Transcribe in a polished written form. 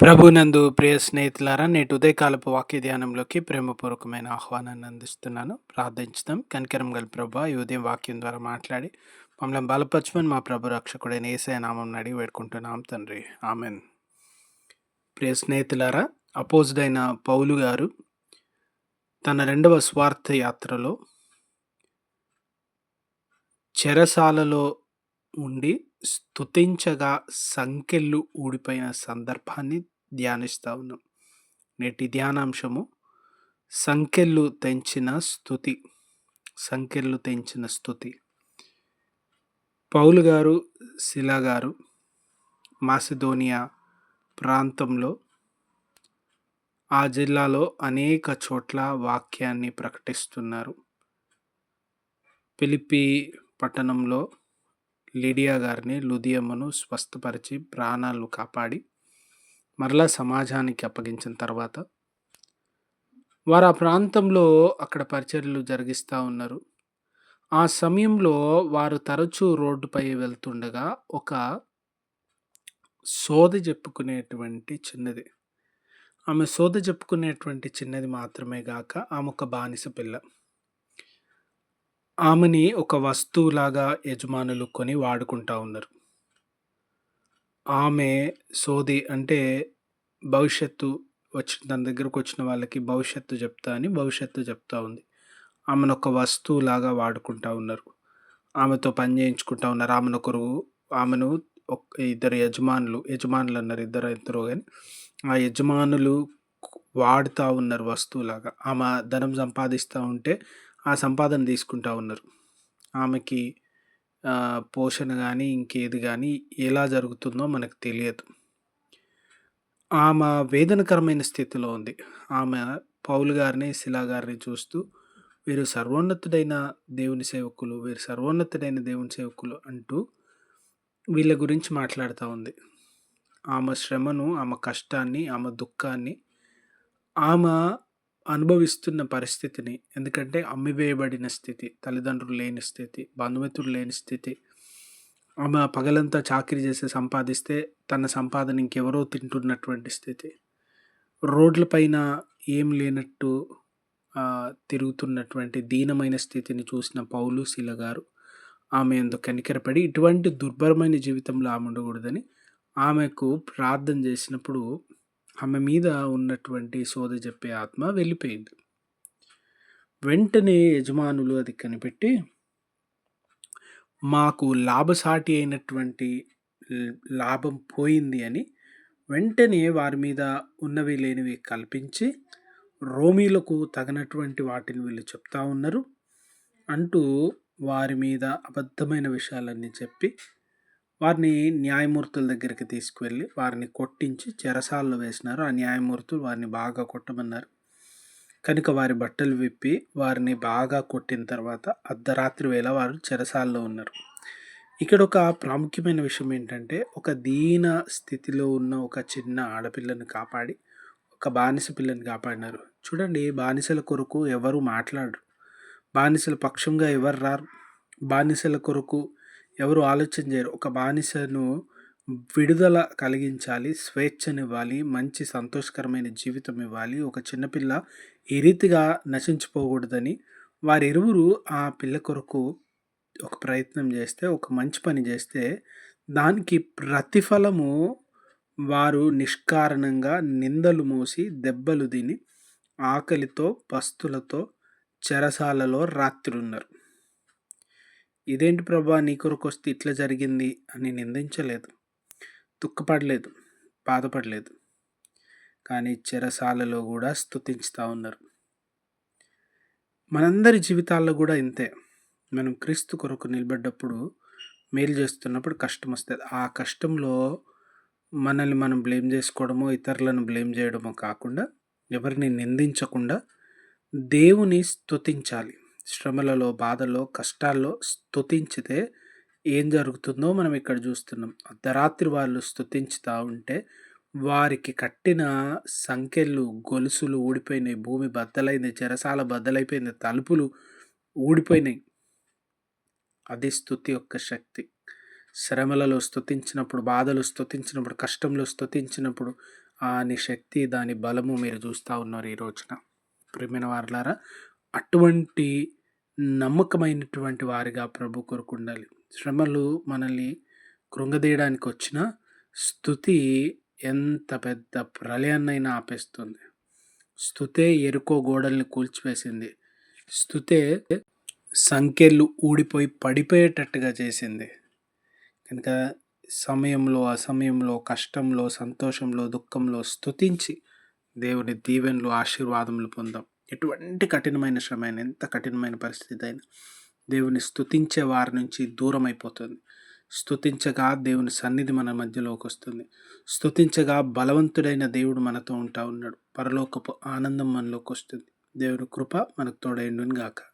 ప్రభునందు ప్రియ స్నేహితులారా, నేటి ఉదయకాలపు వాక్య ధ్యానంలోకి ప్రేమపూర్వకమైన ఆహ్వానాన్ని అందిస్తున్నాను. ప్రార్థించుదాం. కనికరం గల ప్రభువా, ఈ ఉదయం వాక్యం ద్వారా మాట్లాడి మమ్మల్ని బలపరచమని మా ప్రభు రక్షకుడైన యేసయ్య నామమున అడిగి వేడుకుంటున్నాం తండ్రి. ఆమెన్. ప్రియ స్నేహితులారా, అపోజిడైన పౌలు గారు తన 2వ స్వార్థ యాత్రలో చెరసాలలో ఉండి స్తుతించగా సంకెళ్ళు ఊడిపోయిన సందర్భాన్ని ధ్యానిస్తా ఉన్నాం. నేటి ధ్యానాంశము సంకెళ్ళు తెంచిన స్తుతి. సంకెళ్ళు తెంచిన స్తుతి. పౌలు గారు, శిలా గారు మాసిదోనియా ప్రాంతంలో ఆ జిల్లాలో అనేక చోట్ల వాక్యాన్ని ప్రకటిస్తున్నారు. ఫిలిప్పీ పట్టణంలో లిడియా గారిని, లుదియమ్మను స్వస్థపరిచి ప్రాణాలు కాపాడి మరలా సమాజానికి అప్పగించిన తర్వాత వారు ఆ ప్రాంతంలో అక్కడ పరిచర్యలు జరిగిస్తూ ఉన్నారు. ఆ సమయంలో వారు తరచూ రోడ్డుపై వెళ్తుండగా ఒక సోదె చెప్పుకునేటువంటి చిన్నది. ఆమె సోదె చెప్పుకునేటువంటి చిన్నది మాత్రమే గాక ఆమె ఒక బానిస పిల్ల. ఆమెని ఒక వస్తువులాగా యజమానులు కొని వాడుకుంటా ఉన్నారు. ఆమె సోది అంటే భవిష్యత్తు తన దగ్గరకు వచ్చిన వాళ్ళకి భవిష్యత్తు చెప్తా అని భవిష్యత్తు చెప్తా ఉంది. ఆమెను ఒక వస్తువులాగా వాడుకుంటా ఉన్నారు. ఆమెతో పని చేయించుకుంటా ఉన్నారు. ఆమెను ఇద్దరు యజమానులు అన్నారు, ఇద్దరు కానీ ఆ యజమానులు వాడుతూ ఉన్నారు వస్తువులాగా. ఆమె ధనం సంపాదిస్తూ ఉంటే ఆ సంపాదన తీసుకుంటా ఉన్నారు. ఆమెకి పోషణ కానీ ఇంకేది కానీ ఎలా జరుగుతుందో మనకు తెలియదు. ఆమె వేదనకరమైన స్థితిలో ఉంది. ఆమె పౌలు గారిని, శిలా గారిని చూస్తూ వీరు సర్వోన్నతుడైన దేవుని సేవకులు అంటూ వీళ్ళ గురించి మాట్లాడుతూ ఉంది. ఆమె శ్రమను, ఆమె కష్టాన్ని, ఆమె దుఃఖాన్ని, ఆమె అనుభవిస్తున్న పరిస్థితిని, ఎందుకంటే అమ్మివేయబడిన స్థితి, తల్లిదండ్రులు లేని స్థితి, బంధుమిత్రులు లేని స్థితి, ఆమె పగలంతా చాకిరీ చేసి సంపాదిస్తే తన సంపాదన ఇంకెవరో తింటున్నటువంటి స్థితి, రోడ్లపైన ఏం లేనట్టు తిరుగుతున్నటువంటి దీనమైన స్థితిని చూసిన పౌలు, శిల గారు ఆమె యందు కనికరపడి ఇటువంటి దుర్భరమైన జీవితంలో ఆమె ఉండకూడదని ఆమెకు ప్రార్థన చేసినప్పుడు ఆమె మీద ఉన్నటువంటి సోద చెప్పే ఆత్మ వెళ్ళిపోయింది. వెంటనే యజమానులు అది కనిపెట్టి మాకు లాభసాటి అయినటువంటి లాభం పోయింది అని వెంటనే వారి మీద ఉన్నవి లేనివి కల్పించి రోమీలకు తగినటువంటి వాటిని వీళ్ళు చెప్తా ఉన్నారు అంటూ వారి మీద అబద్ధమైన విషయాలన్నీ చెప్పి వారిని న్యాయమూర్తుల దగ్గరికి తీసుకువెళ్ళి వారిని కొట్టించి చెరసాలలో వేసినారు. ఆ న్యాయమూర్తులు వారిని బాగా కొట్టమన్నారు. కనుక వారి బట్టలు విప్పి వారిని బాగా కొట్టిన తర్వాత అర్ధరాత్రి వేళ వారు చెరసాలలో ఉన్నారు. ఇక్కడ ఒక ప్రాముఖ్యమైన విషయం ఏంటంటే, ఒక దీన స్థితిలో ఉన్న ఒక చిన్న ఆడపిల్లని కాపాడి, ఒక బానిస పిల్లని కాపాడినారు. చూడండి, బానిసల కొరకు ఎవరు మాట్లాడరు, బానిసల పక్షంగా ఎవరు రారు, బానిసల కొరకు ఎవరు ఆలోచన చేయరు. ఒక బానిసను విడుదల కలిగించాలి, స్వేచ్ఛనివ్వాలి, మంచి సంతోషకరమైన జీవితం ఇవ్వాలి. ఒక చిన్నపిల్ల ఈ రీతిగా నశించిపోకూడదని వారిరువురు ఆ పిల్ల కొరకు ఒక ప్రయత్నం చేస్తే, ఒక మంచి పని చేస్తే దానికి ప్రతిఫలము వారు నిష్కారణంగా నిందలు మోసి దెబ్బలు తిని ఆకలితో పస్తులతో చెరసాలలో రాత్రి ఉన్నారు. ఇదేంటి ప్రభా, నీ కొరకు వస్తే ఇట్లా జరిగింది అని నిందించలేదు, దుఃఖపడలేదు, బాధపడలేదు. కానీ చెరసాలలో కూడా స్తుతించుతూ ఉన్నారు. మనందరి జీవితాల్లో కూడా ఇంతే. మనం క్రీస్తు కొరకు నిలబడ్డప్పుడు, మేలు చేస్తున్నప్పుడు కష్టం వస్తుంది. ఆ కష్టంలో మనల్ని మనం బ్లేమ్ చేసుకోవడమో, ఇతరులను బ్లేమ్ చేయడమో కాకుండా, ఎవరిని నిందించకుండా దేవుని స్తుతించాలి. శ్రమలలో, బాధల్లో, కష్టాల్లో స్తుతించితే ఏం జరుగుతుందో మనం ఇక్కడ చూస్తున్నాం. అర్ధరాత్రి వాళ్ళు స్తుతించుతూ ఉంటే వారికి కట్టిన సంకెళ్ళు, గొలుసులు ఊడిపోయినాయి, భూమి బద్దలైంది, చెరసాల బద్దలైపోయింది, తలుపులు ఊడిపోయినాయి. అది స్తుతి యొక్క శక్తి. శ్రమలలో స్తుతించినప్పుడు, బాధలు స్తుతించినప్పుడు, కష్టంలో స్తుతించినప్పుడు దాని శక్తి, దాని బలము మీరు చూస్తూ ఉన్నారు ఈ రోజున. ప్రియమైన వారలారా, అటువంటి నమ్మకమైనటువంటి వారిగా ప్రభు కొరకు ఉండాలి. శ్రమలు మనల్ని కృంగదీయడానికి వచ్చిన స్తుతి ఎంత పెద్ద ప్రళయాన్నైనా ఆపేస్తుంది. స్తుతే యెరికో గోడల్ని కూల్చివేసింది. స్తుతే సంకెళ్ళు ఊడిపోయి పడిపోయేటట్టుగా చేసింది. కనుక సమయంలో, అసమయంలో, కష్టంలో, సంతోషంలో, దుఃఖంలో స్తుతించి దేవుని దీవెనలు, ఆశీర్వాదములు పొందాం. ఎటువంటి కఠినమైన శ్రమ అయినా, ఎంత కఠినమైన పరిస్థితి అయినా దేవుని స్తుతించే వారి నుంచి దూరం అయిపోతుంది. స్తుతించగా దేవుని సన్నిధి మన మధ్యలోకి వస్తుంది. స్తుతించగా బలవంతుడైన దేవుడు మనతో ఉంటా ఉన్నాడు. పరలోకపు ఆనందం మనలోకి వస్తుంది. దేవుని కృప మనకు తోడైండును గాక.